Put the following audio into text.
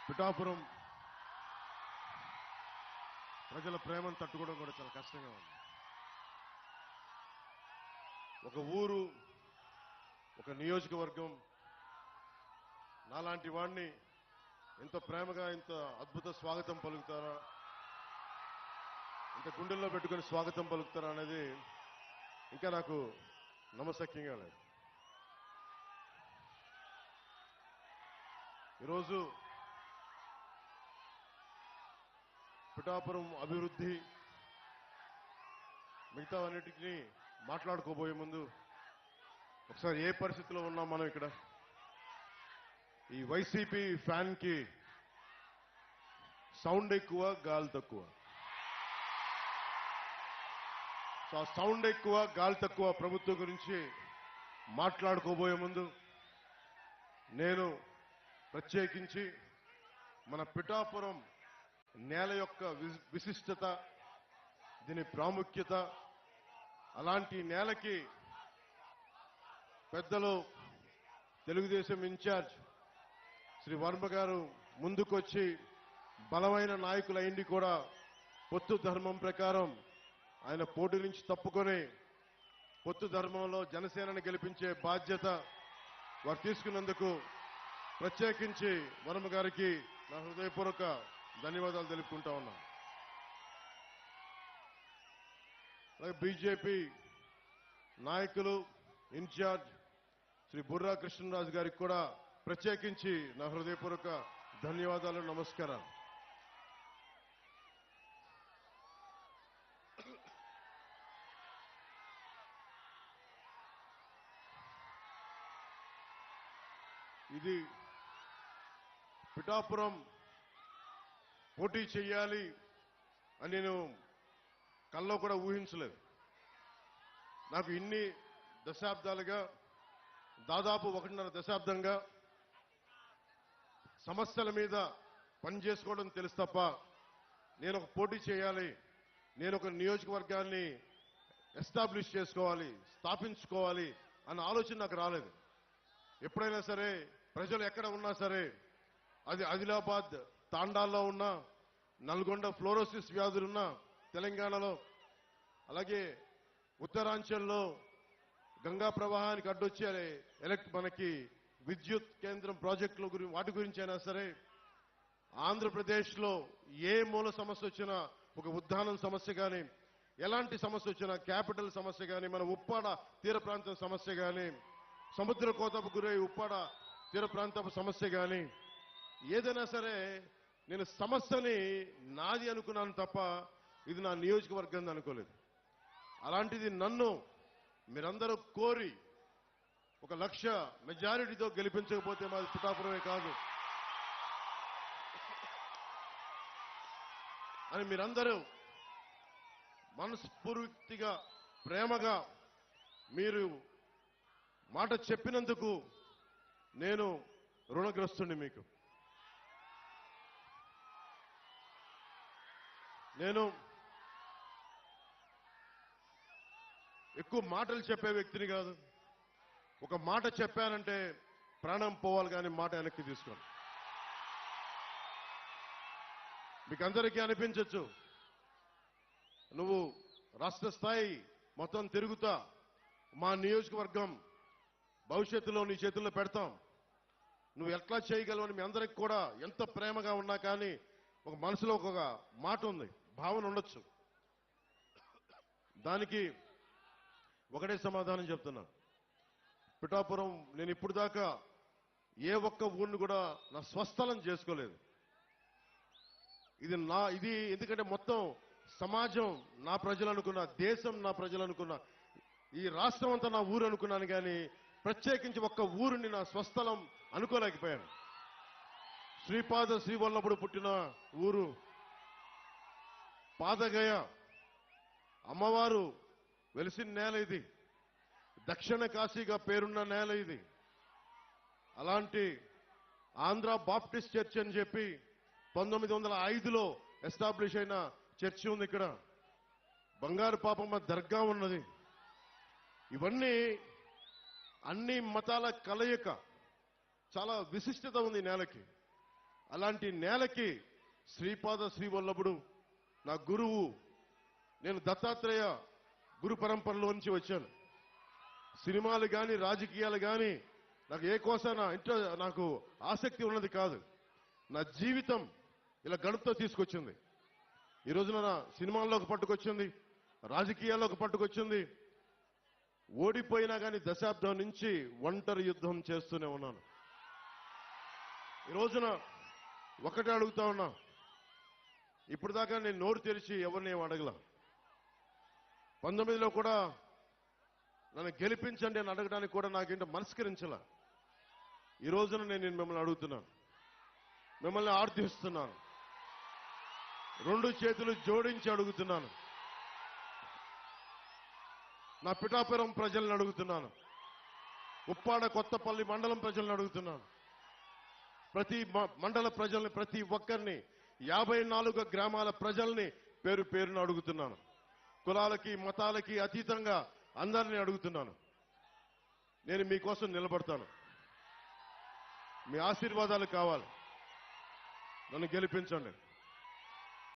పిఠాపురం ప్రజల ప్రేమను తట్టుకోవడం కూడా చాలా కష్టంగా ఉంది. ఒక ఊరు, ఒక నియోజకవర్గం నాలాంటి వాడిని ఇంత ప్రేమగా, ఇంత అద్భుత స్వాగతం పలుకుతారా, ఇంత గుండెల్లో పెట్టుకుని స్వాగతం పలుకుతారా అనేది ఇంకా నాకు నమ్మశక్యంగా లేదు. ఈరోజు పిఠాపురం అభివృద్ధి మిగతా అన్నిటికీ మాట్లాడుకోబోయే ముందు ఒకసారి ఏ పరిస్థితిలో ఉన్నాం మనం ఇక్కడ. ఈ వైసీపీ ఫ్యాన్ కి సౌండ్ ఎక్కువ, గాలి తక్కువ. సో ఆ సౌండ్ ఎక్కువ, గాలి తక్కువ ప్రభుత్వం గురించి మాట్లాడుకోబోయే ముందు నేను ప్రత్యేకించి మన పిఠాపురం నేల యొక్క విశిష్టత, దీని ప్రాముఖ్యత, అలాంటి నేలకి పెద్దలు తెలుగుదేశం ఇన్ఛార్జ్ శ్రీ వర్మ గారు ముందుకొచ్చి బలమైన నాయకులైంది కూడా పొత్తు ధర్మం ప్రకారం ఆయన పోటీ నుంచి తప్పుకొని పొత్తు ధర్మంలో జనసేనని గెలిపించే బాధ్యత వారు తీసుకున్నందుకు ప్రత్యేకించి వర్మ గారికి నా హృదయపూర్వక ధన్యవాదాలు తెలుపుకుంటా ఉన్నా. అలాగే బీజేపీ నాయకులు ఇన్ఛార్జ్ శ్రీ బుర్రా కృష్ణరాజు గారికి కూడా ప్రత్యేకించి నా హృదయపూర్వక ధన్యవాదాలు, నమస్కారాలు. ఇది పిఠాపురం పోటీ చేయాలి అని నేను కల్లో కూడా ఊహించలేదు. నాకు ఇన్ని దశాబ్దాలుగా, దాదాపు 1.5 దశాబ్దంగా సమస్యల మీద పనిచేసుకోవడం తెలుసు తప్ప నేను ఒక పోటీ చేయాలి, నేను ఒక నియోజకవర్గాన్ని ఎస్టాబ్లిష్ చేసుకోవాలి, స్థాపించుకోవాలి అన్న ఆలోచన నాకు రాలేదు. ఎప్పుడైనా సరే ప్రజలు ఎక్కడ ఉన్నా సరే, అది ఆదిలాబాద్ తాండాల్లో ఉన్నా, నల్గొండ ఫ్లోరోసిస్ వ్యాధులున్నా తెలంగాణలో, అలాగే ఉత్తరాంచల్లో గంగా ప్రవాహానికి అడ్డొచ్చి మనకి విద్యుత్ కేంద్రం ప్రాజెక్టుల గురించి, వాటి గురించి అయినా సరే, ఆంధ్రప్రదేశ్లో ఏ మూల సమస్య వచ్చినా, ఒక ఉద్దానం సమస్య కానీ, ఎలాంటి సమస్య వచ్చినా, క్యాపిటల్ సమస్య కానీ, మన ఉప్పాడ తీర ప్రాంతం సమస్య కానీ, సముద్ర కోతకు గురై ఉప్పాడ తీర ప్రాంతపు సమస్య కానీ, ఏదైనా సరే నేను సమస్యని నాది అనుకున్నాను తప్ప ఇది నా నియోజకవర్గం అనుకోలేదు. అలాంటిది నన్ను మీరందరూ కోరి 1 లక్ష మెజారిటీతో గెలిపించకపోతే మాది పిఠాపురమే కాదు అని మీరందరూ మనస్ఫూర్తిగా, ప్రేమగా మీరు మాట చెప్పినందుకు నేను రుణగ్రస్తుని. మీకు నేను ఎక్కువ మాటలు చెప్పే వ్యక్తిని కాదు. ఒక మాట చెప్పానంటే ప్రాణం పోవాలి కానీ మాట వెనక్కి తీసుకోను. మీకు అందరికీ అనిపించవచ్చు, నువ్వు రాష్ట్ర స్థాయి మొత్తం తిరుగుతా, మా నియోజకవర్గం భవిష్యత్తులో నీ చేతుల్లో పెడతాం, నువ్వు ఎట్లా చేయగలవని మీ అందరికి కూడా ఎంత ప్రేమగా ఉన్నా కానీ ఒక మనసులో ఒక మాట ఉంది, భావన ఉండొచ్చు. దానికి ఒకటే సమాధానం చెప్తున్నా. పిఠాపురం నేను ఇప్పుడు దాకా ఏ ఒక్క ఊరిని కూడా నా స్వస్థలం చేసుకోలేదు. ఇది ఎందుకంటే మొత్తం సమాజం నా ప్రజలు అనుకున్నా, దేశం నా ప్రజలు అనుకున్నా, ఈ రాష్ట్రం అంతా నా ఊరు అనుకున్నాను కానీ ప్రత్యేకించి ఒక్క ఊరిని నా స్వస్థలం అనుకోలేకపోయాను. శ్రీపాద శ్రీవల్లభుడు పుట్టిన ఊరు పాదగయ, అమ్మవారు వెలిసిన నేల ఇది, దక్షిణ కాశీగా పేరున్న నేల ఇది. అలాంటి ఆంధ్ర బాప్టిస్ట్ చర్చ్ అని చెప్పి 1905లో ఎస్టాబ్లిష్ అయిన చర్చి ఉంది ఇక్కడ. బంగారు పాపమ్మ దర్గా ఉన్నది. ఇవన్నీ అన్ని మతాల కలయిక, చాలా విశిష్టత ఉంది నేలకి. అలాంటి నేలకి శ్రీపాద శ్రీవల్లభుడు నా గురువు. నేను దత్తాత్రేయ గురు పరంపరలో నుంచి వచ్చాను. సినిమాలు కానీ రాజకీయాలు కానీ నాకు ఏ కోసాన నాకు ఆసక్తి ఉన్నది కాదు. నా జీవితం ఇలా గడుపుతో తీసుకొచ్చింది. ఈ రోజున నా సినిమాల్లోకి పట్టుకొచ్చింది, రాజకీయాల్లోకి పట్టుకొచ్చింది. ఓడిపోయినా కానీ దశాబ్దం నుంచి ఒంటరి యుద్ధం చేస్తూనే ఉన్నాను. ఈ రోజున ఒకటే అడుగుతా ఉన్నా, ఇప్పుడు దాకా నేను నోరు తెరిచి ఎవరిని ఏం అడగల. 19లో కూడా నన్ను గెలిపించండి అని అడగడానికి కూడా నాకేంటో మనస్కరించాల. ఈ రోజున నేను మిమ్మల్ని అడుగుతున్నాను, మిమ్మల్ని ఆర్థిస్తున్నాను, 2 చేతులు జోడించి అడుగుతున్నాను. నా పిఠాపురం ప్రజలను అడుగుతున్నాను, ఉప్పాడ కొత్తపల్లి మండలం ప్రజలను అడుగుతున్నాను, ప్రతి మండల ప్రజల్ని, ప్రతి ఒక్కరిని, 54 గ్రామాల ప్రజల్ని పేరు పేరును అడుగుతున్నాను. కులాలకి మతాలకి అతీతంగా అందరినీ అడుగుతున్నాను. నేను మీకోసం నిలబడతాను. మీ ఆశీర్వాదాలు కావాలి. నన్ను గెలిపించండి.